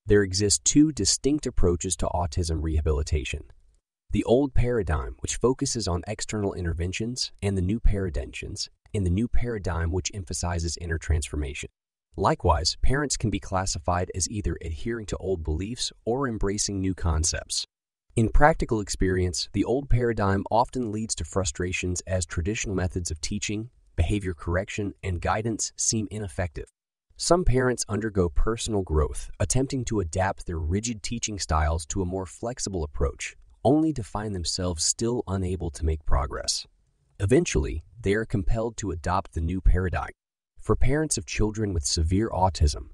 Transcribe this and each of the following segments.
There exist two distinct approaches to autism rehabilitation. The old paradigm, which focuses on external interventions, and the new paradigm which emphasizes inner transformation. Likewise, parents can be classified as either adhering to old beliefs or embracing new concepts. In practical experience, the old paradigm often leads to frustrations as traditional methods of teaching, behavior correction, and guidance seem ineffective. Some parents undergo personal growth, attempting to adapt their rigid teaching styles to a more flexible approach, only to find themselves still unable to make progress. Eventually, they are compelled to adopt the new paradigm. For parents of children with severe autism,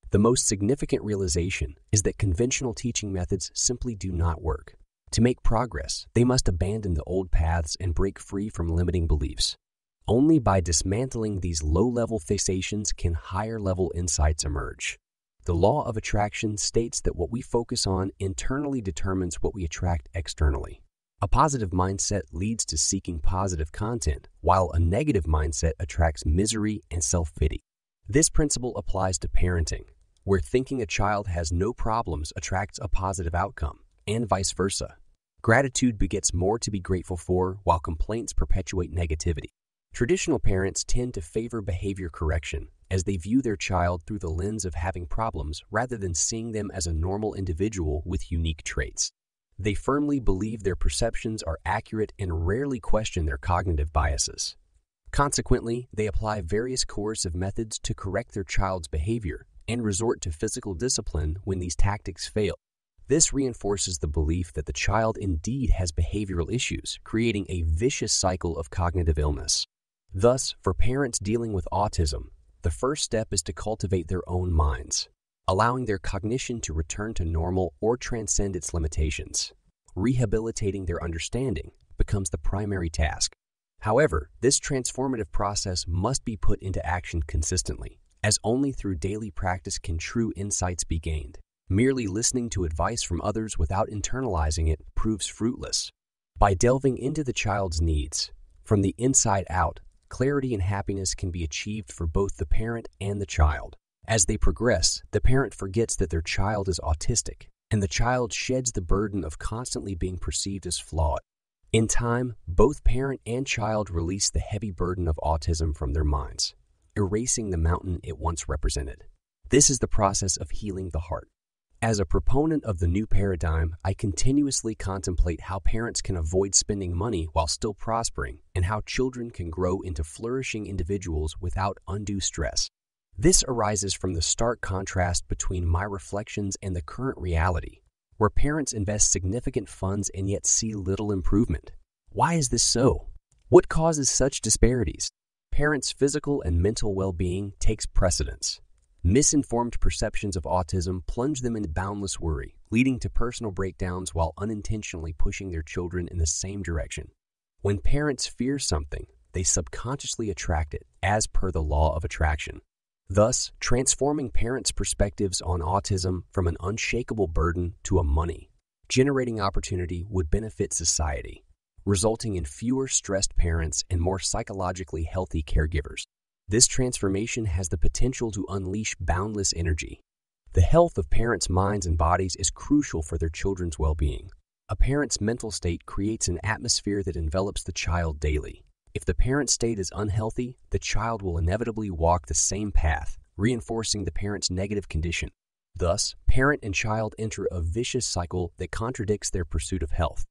the most significant realization is that conventional teaching methods simply do not work. To make progress, they must abandon the old paths and break free from limiting beliefs. Only by dismantling these low-level fixations can higher-level insights emerge. The law of attraction states that what we focus on internally determines what we attract externally. A positive mindset leads to seeking positive content, while a negative mindset attracts misery and self-pity. This principle applies to parenting, where thinking a child has no problems attracts a positive outcome, and vice versa. Gratitude begets more to be grateful for, while complaints perpetuate negativity. Traditional parents tend to favor behavior correction, as they view their child through the lens of having problems rather than seeing them as a normal individual with unique traits. They firmly believe their perceptions are accurate and rarely question their cognitive biases. Consequently, they apply various coercive methods to correct their child's behavior and resort to physical discipline when these tactics fail. This reinforces the belief that the child indeed has behavioral issues, creating a vicious cycle of cognitive illness. Thus, for parents dealing with autism, the first step is to cultivate their own minds, allowing their cognition to return to normal or transcend its limitations. Rehabilitating their understanding becomes the primary task. However, this transformative process must be put into action consistently, as only through daily practice can true insights be gained. Merely listening to advice from others without internalizing it proves fruitless. By delving into the child's needs, from the inside out, clarity and happiness can be achieved for both the parent and the child. As they progress, the parent forgets that their child is autistic, and the child sheds the burden of constantly being perceived as flawed. In time, both parent and child release the heavy burden of autism from their minds, erasing the mountain it once represented. This is the process of healing the heart. As a proponent of the new paradigm, I continuously contemplate how parents can avoid spending money while still prospering, and how children can grow into flourishing individuals without undue stress. This arises from the stark contrast between my reflections and the current reality, where parents invest significant funds and yet see little improvement. Why is this so? What causes such disparities? Parents' physical and mental well-being takes precedence. Misinformed perceptions of autism plunge them into boundless worry, leading to personal breakdowns while unintentionally pushing their children in the same direction. When parents fear something, they subconsciously attract it, as per the law of attraction. Thus, transforming parents' perspectives on autism from an unshakable burden to a money-generating opportunity would benefit society, resulting in fewer stressed parents and more psychologically healthy caregivers. This transformation has the potential to unleash boundless energy. The health of parents' minds and bodies is crucial for their children's well-being. A parent's mental state creates an atmosphere that envelops the child daily. If the parent's state is unhealthy, the child will inevitably walk the same path, reinforcing the parent's negative condition. Thus, parent and child enter a vicious cycle that contradicts their pursuit of health.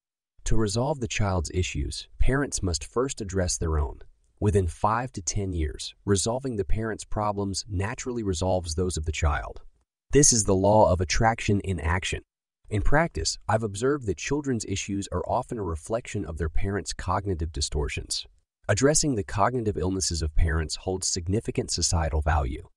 To resolve the child's issues, parents must first address their own. Within 5 to 10 years, resolving the parent's problems naturally resolves those of the child. This is the law of attraction in action. In practice, I've observed that children's issues are often a reflection of their parents' cognitive distortions. Addressing the cognitive illnesses of parents holds significant societal value.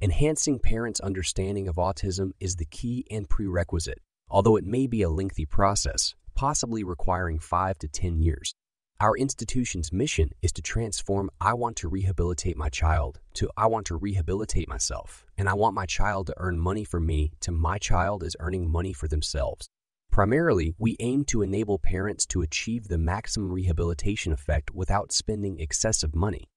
Enhancing parents' understanding of autism is the key and prerequisite, although it may be a lengthy process, possibly requiring 5 to 10 years. Our institution's mission is to transform "I want to rehabilitate my child" to "I want to rehabilitate myself," and "I want my child to earn money for me" to "my child is earning money for themselves." Primarily, we aim to enable parents to achieve the maximum rehabilitation effect without spending excessive money.